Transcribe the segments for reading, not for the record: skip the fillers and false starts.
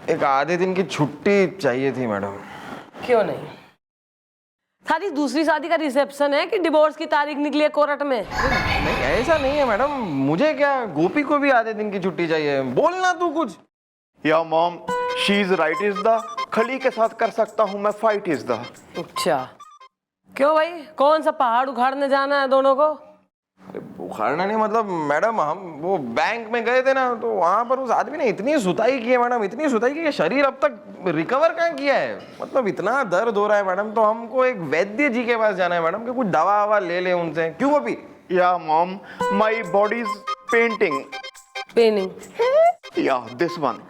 एक आधे दिन की छुट्टी चाहिए थी मैडम। क्यों नहीं? सारी दूसरी शादी का रिसेप्शन है कि डिवोर्स की तारीख निकली है कोर्ट में? नहीं ऐसा नहीं है मैडम, मुझे क्या, गोपी को भी आधे दिन की छुट्टी चाहिए। बोलना तू कुछ। या mom, she is right is the, खली के साथ कर सकता हूँ मैं फाइट इज द। अच्छा, क्यों भाई, कौन सा पहाड़ उखाड़ने जाना है दोनों को? अरे उखाड़ना नहीं, मतलब मैडम हम वो बैंक में गए थे ना, तो वहां पर उस आदमी ने इतनी सुताई की है मैडम, इतनी सुताई की कि शरीर अब तक रिकवर कहाँ किया है। मतलब इतना दर्द हो रहा है मैडम, तो हमको एक वैद्य जी के पास जाना है मैडम, कि कुछ दवा ववा ले ले उनसे। क्यों गोपी? या mom, my body is painting. Paining? या दिस वन।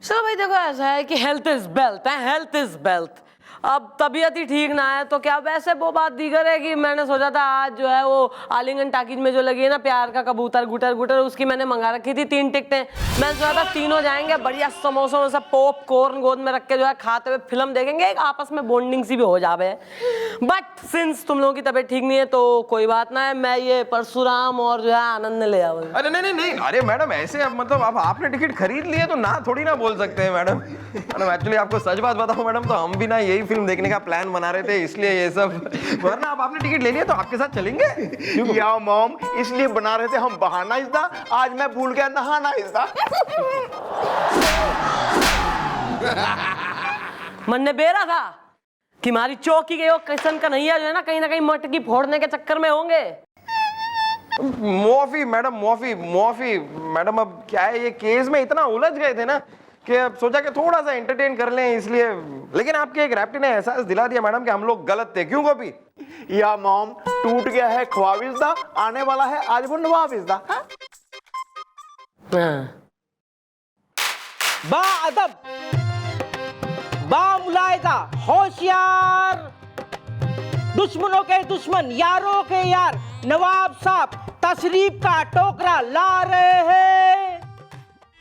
चलो भाई देखो, ऐसा है कि हेल्थ इज वेल्थ है, हेल्थ इज वेल्थ। अब तबीयत ही ठीक ना है तो क्या, वैसे वो बात दीगर है कि मैंने सोचा था आज जो है वो आलिंगन टाकीज में जो लगी है ना प्यार का कबूतर गुटर गुटर, उसकी मैंने मंगा रखी थी 3 टिकटें। मैंने सोचा था तीनों जाएंगे, बढ़िया समोसों में सब पॉपकॉर्न गोद में रख के जो है खाते हुए फिल्म देखेंगे, एक आपस में बॉन्डिंग सी भी हो जावे। बट सिंस तुम लोगों की तबीयत ठीक नहीं है तो कोई बात ना है, मैं ये परशुराम और जो है आनंद ले आऊँ। अरे नहीं नहीं नहीं, अरे मैडम ऐसे अब मतलब अब आपने टिकट खरीद लिए तो ना थोड़ी ना बोल सकते हैं मैडम। मैडम एक्चुअली आपको सच बात बताऊं मैडम, तो हम भी ना यही फिल्म देखने का प्लान बना रहे थे, इसलिए ये सब। वरना अब आपने टिकट ले लिया तो आपके साथ चलेंगे। या मॉम, इसलिए बना रहे थे हम बहाना इज द, आज मैं भूल गया नहाना इज द। मन ने बेरा था कि हमारी चौकी के किशन का नैया जो है ना कहीं मटकी फोड़ने के चक्कर में होंगे। मुआफी मैडम, मुआफी मैडम। अब क्या है, ये केस में इतना उलझ गए थे ना कि अब सोचा कि थोड़ा सा एंटरटेन कर लें, इसलिए। लेकिन आपके एक रैप्टी ने एहसास दिला दिया मैडम कि हम लोग गलत थे। क्यों गोपी? या मॉम, टूट गया है ख्वाब इज द, आने वाला है आज वो नवाब इज द। बा अदब, बा मुलायदा, होशियार, दुश्मनों के दुश्मन, यारों के यार, नवाब साहब तशरीफ का टोकरा ला रहे हैं।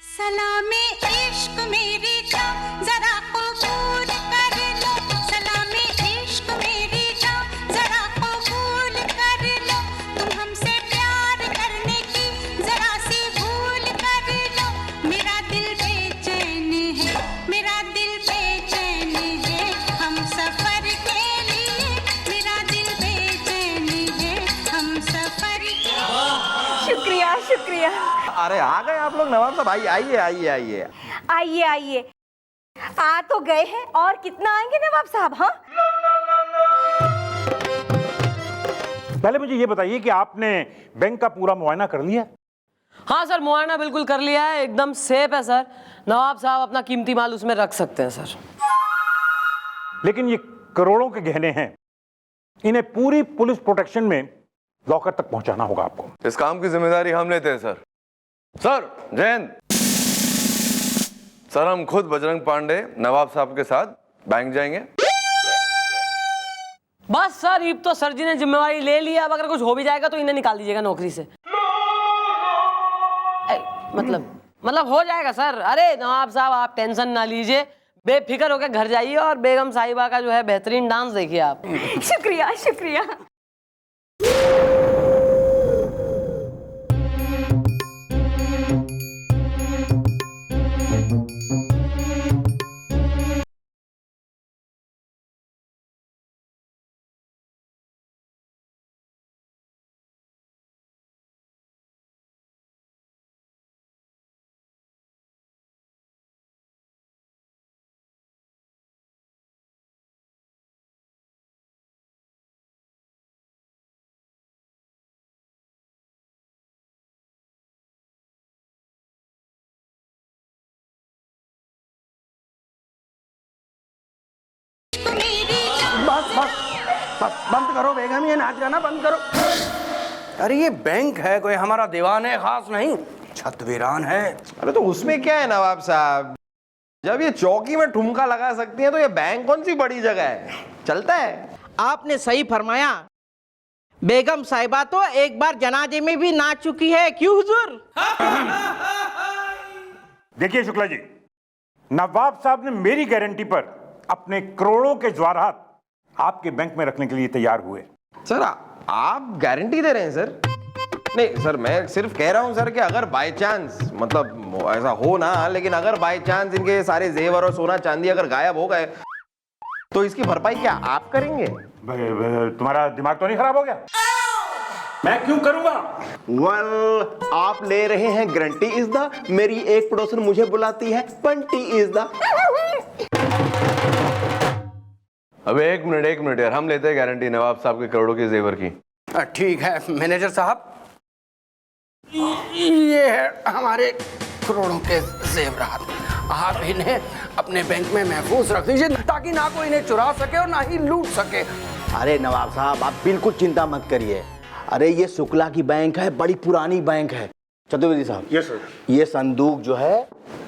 सलामे इश्क मेरी जान जरा कबूल कर लो, सलामे इश्क मेरी जान जरा कबूल कर लो, तुम हमसे प्यार करने की जरा सी भूल कर लो, मेरा दिल बेचैन है, मेरा दिल बेचैन है, हम सफर के लिए, मेरा दिल बेचैन है, हम सफर के लिए। शुक्रिया शुक्रिया। अरे आ गए आप लोग नवाब साहब, आइए आइए आइए आइए आइए आइए, आ तो गए हैं, और कितना आएंगे नवाब साहब? हाँ, पहले मुझे ये बताइए कि आपने बैंक का पूरा मुआयना कर लिया? हाँ सर, मुआयना बिल्कुल कर लिया है, एकदम सेफ है सर। नवाब साहब अपना कीमती माल उसमें रख सकते हैं सर। लेकिन ये करोड़ों के गहने हैं, इन्हें पूरी पुलिस प्रोटेक्शन में लॉकर तक पहुंचाना होगा आपको। इस काम की जिम्मेदारी हम लेते हैं सर। सर जैन सर, हम खुद बजरंग पांडे नवाब साहब के साथ बैंक जाएंगे। बस सर, अब तो सर जी ने जिम्मेवारी ले लिया, अब अगर कुछ हो भी जाएगा तो इन्हें निकाल दीजिएगा नौकरी से। मतलब हो जाएगा सर। अरे नवाब साहब आप टेंशन ना लीजिए, बेफिक्र होकर घर जाइए और बेगम साहिबा का जो है बेहतरीन डांस देखिए आप। शुक्रिया शुक्रिया। बंद करो बेगम, ये नाच गाना बंद करो। अरे ये बैंक है, कोई हमारा दीवान है खास नहीं, छतवीरान है। अरे तो उसमें क्या है नवाब साहब, जब ये चौकी में ठुमका लगा सकती है तो ये बैंक कौन सी बड़ी जगह है, चलता है। आपने सही फरमाया, बेगम साहिबा तो एक बार जनाजे में भी नाच चुकी है। क्यों हुजूर? देखिए शुक्ला जी, नवाब साहब ने मेरी गारंटी पर अपने करोड़ों के जवाहरात आपके बैंक में रखने के लिए तैयार हुए। सर आप गारंटी दे रहे हैं सर? नहीं सर, मैं सिर्फ कह रहा हूँ सर कि अगर बाय चांस मतलब ऐसा हो ना, लेकिन अगर बाय चांस इनके सारे जेवर और सोना चांदी अगर गायब हो गए तो इसकी भरपाई क्या आप करेंगे? तुम्हारा दिमाग तो नहीं खराब हो गया? मैं क्यों करूंगा? वेल, आप ले रहे हैं गारंटी इज द, मेरी एक पड़ोसन मुझे बुलाती है पंटी इज द। अबे एक मिनट यार, हम लेते हैं गारंटी नवाब साहब के करोड़ों के जेवर की। ठीक है मैनेजर साहब, ये है हमारे करोड़ों के जेवरात, आप इन्हें अपने बैंक में महफूज रख दीजिए ताकि ना कोई इन्हें चुरा सके और ना ही लूट सके। अरे नवाब साहब, आप बिल्कुल चिंता मत करिए। अरे ये शुक्ला की बैंक है, बड़ी पुरानी बैंक है। चतुर्वेदी साहब, यस सर। ये संदूक जो है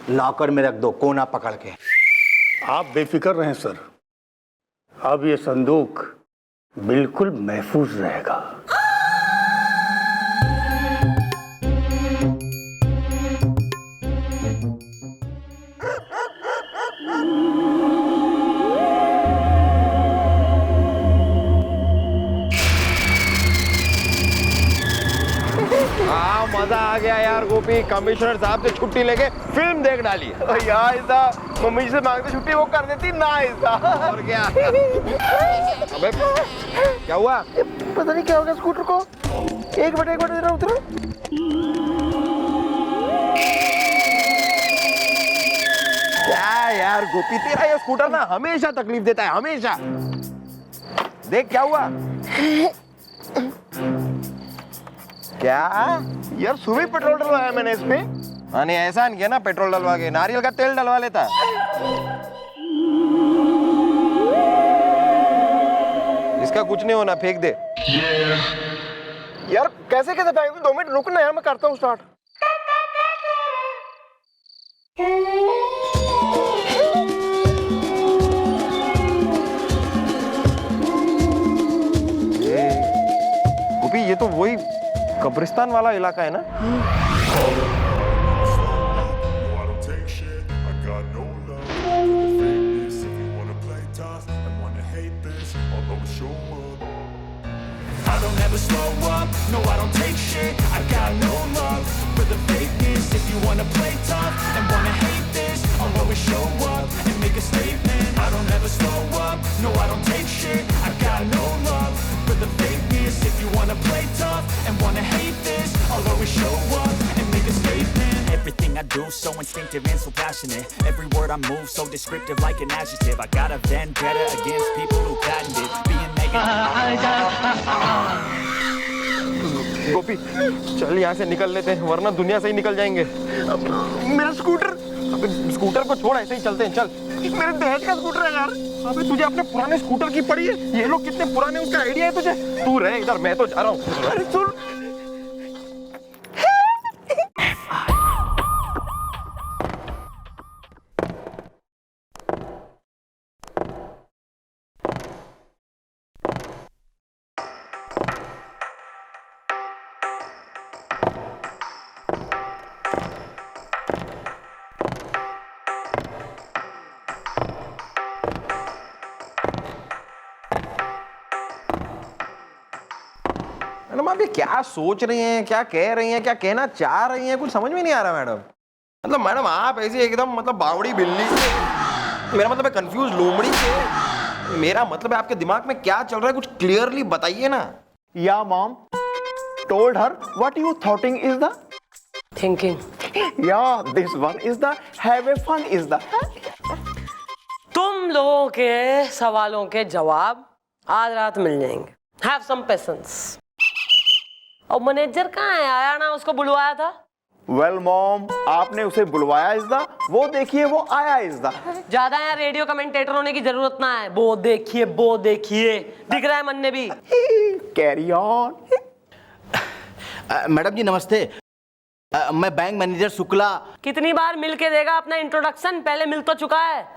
लॉकर में रख दो, कोना पकड़ के। आप बेफिक्र रहें सर, अब ये संदूक बिल्कुल महफूज रहेगा। मजा आ गया यार गोपी, कमिश्नर साहब से छुट्टी लेके फिल्म देख डाली। यार इसा मम्मी से मांगते छुट्टी वो कर देती ना इसा। और क्या? अबे क्या हुआ? पता नहीं क्या हो गया स्कूटर को। एक मिनट जरा उतरो। क्या यार गोपी, तेरा ये स्कूटर ना हमेशा तकलीफ देता है, हमेशा। देख क्या हुआ? क्या यार सुबह पेट्रोल डलवाया मैंने इस पे। हाँ नहीं, ऐसा नहीं किया ना, पेट्रोल डलवा के नारियल का तेल डलवा लेता। इसका कुछ नहीं होना, फेंक दे। यार कैसे फेंक दूं? 2 मिनट रुकना यार, मैं करता हूँ स्टार्ट। गोपी ये तो वही कब्रिस्तान वाला इलाका है ना? I don't ever slow up, no I don't take shit, I got no love for the fakeness. If you wanna play tough and wanna hate this, I'll always show up and make a statement. I don't ever slow up, no I don't take shit, I got no love for the fakeness. If you wanna play tough and wanna hate this, I'll always show up and make a statement. Everything I do so instinctive and so passionate, every word I move so descriptive like an adjective. I got a vendetta against people who patented being गोपी चल यहाँ से निकल लेते हैं, वरना दुनिया से ही निकल जाएंगे। मेरा स्कूटर। अबे स्कूटर को छोड़, ऐसे ही चलते हैं, चल। मेरे दहेज का स्कूटर है यार। अबे तुझे अपने पुराने स्कूटर की पड़ी है? ये लोग कितने पुराने, उसका आइडिया है तुझे? तू रहे इधर, मैं तो जा रहा हूँ। अरे सुन, मैडम आप ये क्या सोच रही हैं, क्या कह रही हैं, क्या कहना चाह रही हैं, कुछ समझ में नहीं आ रहा मैडम। मतलब मैडम आप ऐसी एकदम मतलब बावड़ी बिल्ली से, मेरा मतलब है कंफ्यूज लोमड़ी से। मेरा मतलब है आपके दिमाग में क्या चल रहा है, कुछ क्लियरली बताइए ना। या mom told her what you thoughting is the thinking. yeah this one is the have a fun is the। तुम लोगों के सवालों के जवाब आज रात मिल जाएंगे। Have some patience. और मैनेजर कहाँ है? आया ना, उसको बुलवाया था। वेल मॉम, आपने उसे बुलवाया इज द, वो देखिए वो आया इज द। ज्यादा यहाँ रेडियो कमेंटेटर होने की जरूरत ना है। वो देखिए दिख रहा है मन ने भी। Carry on. मैडम जी नमस्ते, मैं बैंक मैनेजर शुक्ला। कितनी बार मिल के देगा अपना इंट्रोडक्शन? पहले मिल तो चुका है।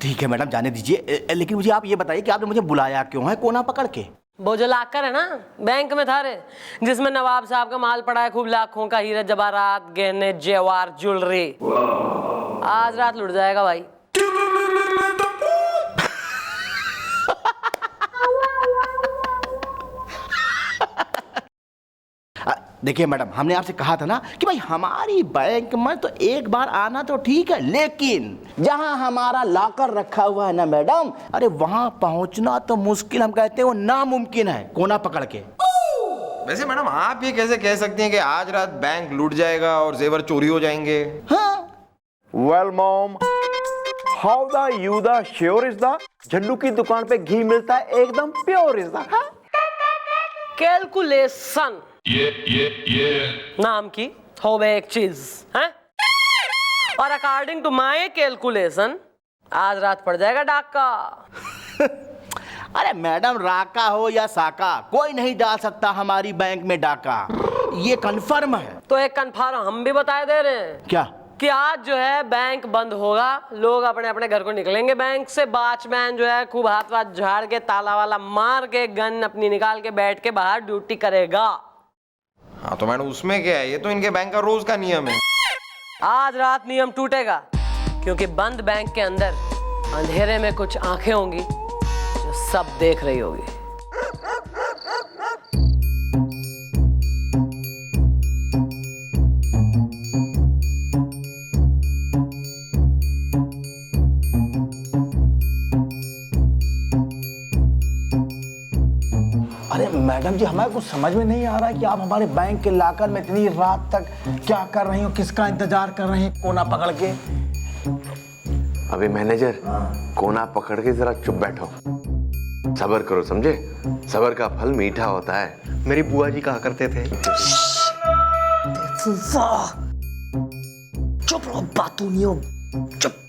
ठीक है मैडम, जाने दीजिए, लेकिन मुझे आप ये बताइए कि आपने मुझे बुलाया क्यों है कोना पकड़ के? वो जो लाकर है ना बैंक में था रे, जिसमें नवाब साहब का माल पड़ा है, खूब लाखों का हीरा जवाहरात, गहने, जेवर, ज्वेलरी। आज रात लुट जाएगा भाई। देखिए मैडम, हमने आपसे कहा था ना कि भाई हमारी बैंक में तो एक बार आना तो ठीक है, लेकिन जहां हमारा लॉकर रखा हुआ है ना मैडम, अरे वहां पहुंचना तो मुश्किल, हम कहते हैं वो नामुमकिन है, कोना पकड़ के। वैसे मैडम आप ये कैसे कह सकती हैं कि आज रात बैंक लूट जाएगा और जेवर चोरी हो जाएंगे? हाँ। Well mom, how the you the sure is the, Jhallu की दुकान पे घी मिलता है एकदम प्योर इज द। कैलकुलेशन नाम की हो गई एक चीज है, और अकॉर्डिंग टू माय कैलकुलेशन आज रात पड़ जाएगा डाका। अरे मैडम, राका हो या साका, कोई नहीं डाल सकता हमारी बैंक में डाका, ये कंफर्म है। तो एक कंफर्म हम भी बताए दे रहे हैं क्या? कि आज जो है बैंक बंद होगा, लोग अपने अपने घर को निकलेंगे बैंक से, वॉचमैन जो है खूब हाथ वाथ झाड़ के ताला वाला मार के गन अपनी निकाल के बैठ के बाहर ड्यूटी करेगा। हाँ तो मैडम उसमें क्या है, ये तो इनके बैंक का रोज का नियम है। आज रात नियम टूटेगा, क्योंकि बंद बैंक के अंदर अंधेरे में कुछ आंखें होंगी जो सब देख रही होगी। अरे मैडम जी, हमें कुछ समझ में नहीं आ रहा है कि आप हमारे बैंक के लॉकर में इतनी रात तक क्या कर रही हो, किसका इंतजार कर रही हैं कोना पकड़ के? अबे मैनेजर, कोना पकड़ के जरा चुप बैठो, सब्र करो, समझे? सब्र का फल मीठा होता है, मेरी बुआ जी कहा करते थे। चुप रहो, बातूनियों, चुप।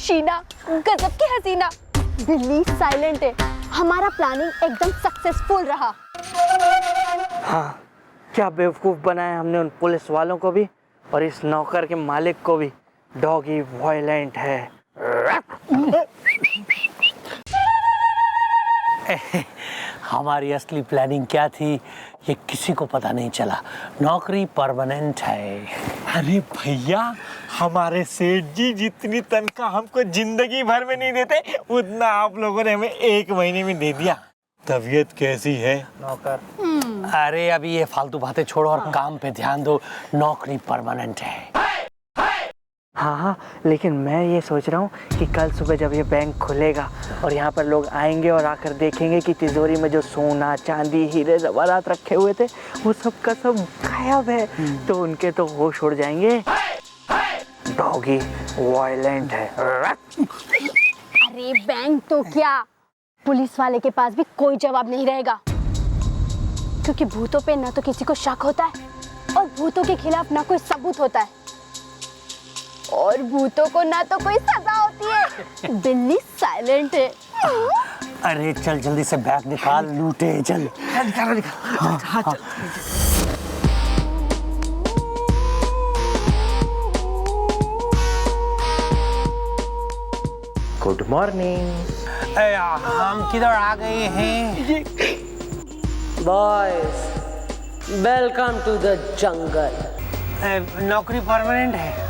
शीना, गजब की हसीना। बिल्ली साइलेंट है, हमारा प्लानिंग एकदम सक्सेसफुल रहा। हाँ, क्या बेवकूफ़ बनाया हमने उन पुलिस वालों को भी, और इस नौकर के मालिक को भी। डॉगी वायलेंट है। हमारी असली प्लानिंग क्या थी ये किसी को पता नहीं चला। नौकरी परमानेंट है। अरे भैया, हमारे सेठ जी जितनी तनख्वाह हमको जिंदगी भर में नहीं देते, उतना आप लोगों ने हमें 1 महीने में दे दिया। तबीयत कैसी है नौकर? अरे अभी ये फालतू बातें छोड़ो और काम पे ध्यान दो। नौकरी परमानेंट है। हाँ हाँ, लेकिन मैं ये सोच रहा हूँ कि कल सुबह जब ये बैंक खुलेगा और यहाँ पर लोग आएंगे और आकर देखेंगे कि तिजोरी में जो सोना चांदी हीरे जवाहरात रखे हुए थे वो सब का सब गायब है, तो उनके तो होश उड़ जाएंगे। डॉगी वायलेंट है। अरे बैंक तो क्या, पुलिस वाले के पास भी कोई जवाब नहीं रहेगा, क्योंकि भूतों पे ना तो किसी को शक होता है और भूतों के खिलाफ ना कोई सबूत होता है, और भूतों को ना तो कोई सजा होती है। बिल्ली साइलेंट है। अरे चल जल्दी से बैग निकाल, लूटे चल। निकाल। हाँ, चल। Good morning. हम किधर आ गए हैं? Boys, welcome to the jungle. नौकरी परमानेंट है।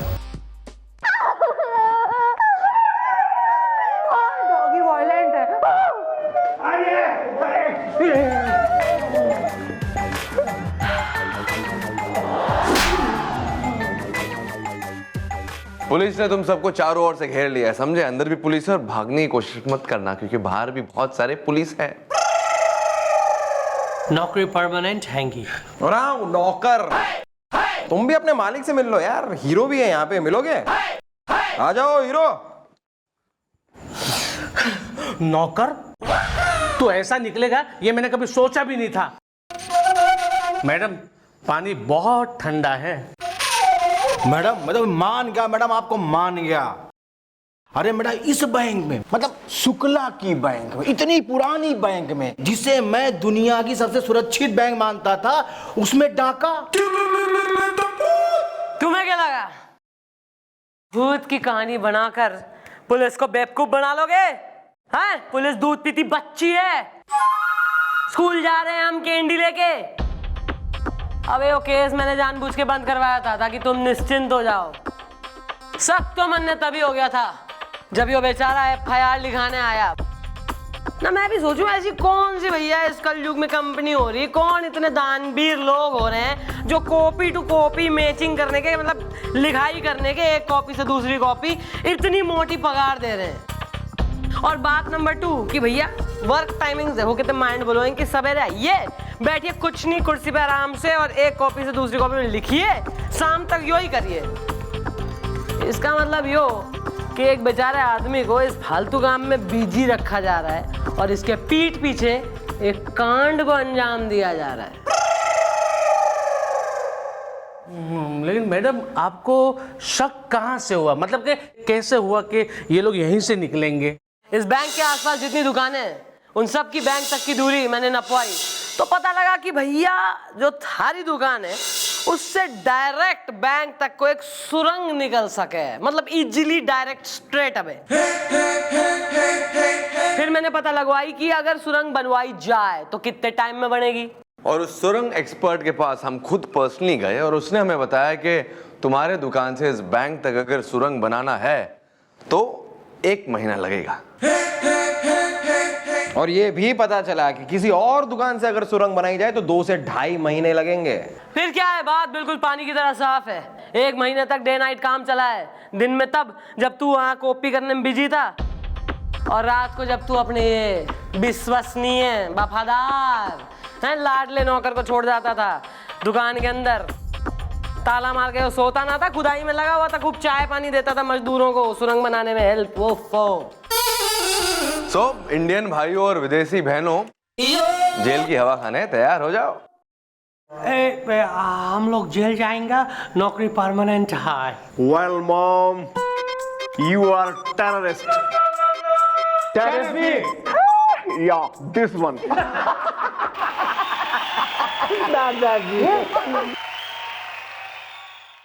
डॉगी वायलेंट है। पुलिस ने तुम सबको चारों ओर से घेर लिया है, समझे? अंदर भी पुलिस है और भागने की कोशिश मत करना क्योंकि बाहर भी बहुत सारे पुलिस हैं। नौकरी परमानेंट हैंगी। और हाँ, नौकर, तुम भी अपने मालिक से मिल लो यार, हीरो भी है यहाँ पे, मिलोगे? आ जाओ हीरो। नौकर? तू ऐसा निकलेगा ये मैंने कभी सोचा भी नहीं था। मैडम, पानी बहुत ठंडा है। मैडम मतलब मान गया मैडम, आपको मान गया। अरे मैडम, इस बैंक में मतलब शुक्ला की बैंक में, इतनी पुरानी बैंक में, जिसे मैं दुनिया की सबसे सुरक्षित बैंक मानता था, उसमें डाका। तुम्हें क्या लगा भूत की कहानी बनाकर पुलिस को बेवकूफ बना लोगे? हैं? पुलिस दूध पीती बच्ची है। स्कूल जा रहे हैं हम कैंडी लेके। अबे वो केस मैंने जानबूझ के बंद करवाया था ताकि तुम निश्चिंत हो जाओ। सब तो मन ने तभी हो गया था जब ये बेचारा FIR लिखाने आया ना। मैं भी सोचूं ऐसी कौन सी भैया इस कलयुग में कंपनी हो रही, कौन इतने दानवीर लोग हो रहे हैं जो कॉपी टू कॉपी मैचिंग करने के, मतलब लिखाई करने के, एक कॉपी से दूसरी कॉपी, इतनी मोटी पगार दे रहे हैं। और बात नंबर 2 कि भैया वर्क टाइमिंग देखो कितने माइंड ब्लोइंग कि सवेरे आइए, बैठिए कुछ नहीं कुर्सी पे आराम से और एक कॉपी से दूसरी कॉपी में लिखिए, शाम तक यो ही करिए। इसका मतलब यो कि एक बेचारे आदमी को इस फालतू काम में बिजी रखा जा रहा है और इसके पीठ पीछे एक कांड को अंजाम दिया जा रहा है। लेकिन मैडम, आपको शक कहाँ से हुआ? मतलब कि कैसे हुआ कि ये लोग यहीं से निकलेंगे? इस बैंक के आसपास जितनी दुकानें हैं उन सब की बैंक तक की दूरी मैंने नपवाई तो पता लगा कि भैया जो थारी दुकान है उससे डायरेक्ट बैंक तक को एक सुरंग निकल सके, मतलब इजीली डायरेक्ट स्ट्रेट अवे। फिर मैंने पता लगवाई कि अगर सुरंग बनवाई जाए तो कितने टाइम में बनेगी। और उस सुरंग एक्सपर्ट के पास हम खुद पर्सनली गए और उसने हमें बताया कि तुम्हारे दुकान से इस बैंक तक अगर सुरंग बनाना है तो 1 महीना लगेगा। और ये भी पता चला कि किसी और दुकान से अगर सुरंग बनाई जाए तो 2 से 2.5 महीने लगेंगे। फिर क्या है, बात बिल्कुल पानी की तरह साफ है। 1 महीने तक डे नाइट काम चला है, दिन में तब जब तू वहां कॉपी करने में बिजी था और रात को जब तू अपने ये विश्वसनीय वफादार हैं लाडले नौकर को छोड़ जाता था दुकान के अंदर, ताला मार के वो सोता ना था, खुदाई में लगा हुआ था, खूब चाय पानी देता था मजदूरों को सुरंग बनाने में हेल्प। सो इंडियन भाइयों और विदेशी बहनों, जेल की हवा खाने तैयार हो जाओ। हम लोग जेल जाएंगे, नौकरी परमानेंट है। Well mom, you are terrorist. Terrorist? या दिस वन। दादाजी।